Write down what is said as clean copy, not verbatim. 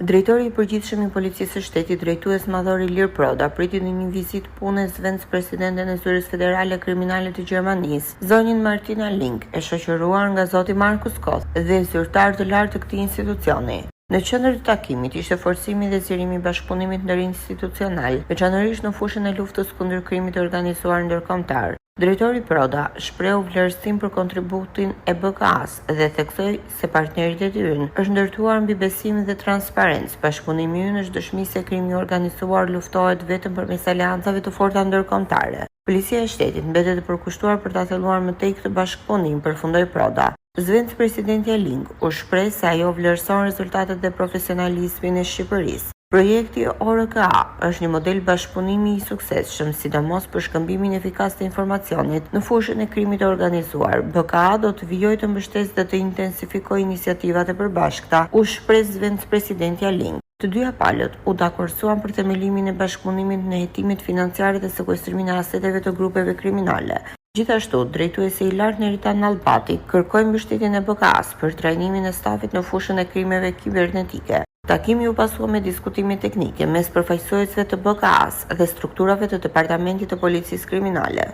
Drejtori i përgjithshëm i Policisë së Shtetit, drejtues madhor Ilir Proda, priti në një vizitë pune zëvendës presidenten e Zyrës Federale Kriminale të Gjermanisë, zonjën Martina Link, e shoqëruar nga zoti Markus Koth dhe zyrtar të lartë të këtij institucioni. Në qendër të takimit ishte forcimi dhe zgjerimi i bashkëpunimit ndërinstitucional, veçanërisht në fushën e luftës kundër krimit të organizuar ndërkombëtar. Drejtori Proda shprehu vlerësim për kontributin e BK-s dhe theksoi se partneritet e ynë është ndërtuar mbi besim dhe transparencë. Bashkëpunimi ynë është dëshmi se krimi i organizuar luftohet vetëm përmes aleancave të forta ndërkombëtare. Policia e Shtetit mbetet e përkushtuar për ta thelluar më tej këtë bashkëpunim, përfundoi Proda. Zëvendës presidentja Link u shpreh se ajo vlerëson rezultatet dhe profesionalizmin e Shqipërisë. Projekti ORKA është një model bashkëpunimi i suksesshëm, sidomos për shkëmbimin efikas të informacionit në fushën e krimit të organizuar. BKA do të vijojë të mbështesë dhe të intensifikojë iniciativat e përbashkëta, u shpreh zëvendës presidentja Link. Të dyja palët u dakorsuan për themelimin e bashkëpunimit në hetimet financiare dhe sekuestrimin e aseteve të grupeve kriminale. Gjithashtu, drejtuesi i lartë Neritan Nallbati kërkoi mbështetjen e BK-s për trajnimin e stafit në fushën e krimeve kibernetike. Takimi u pasua me diskutime teknike mes përfaqësuesve të BK-s dhe strukturave të Departamentit të Policisë Kriminale.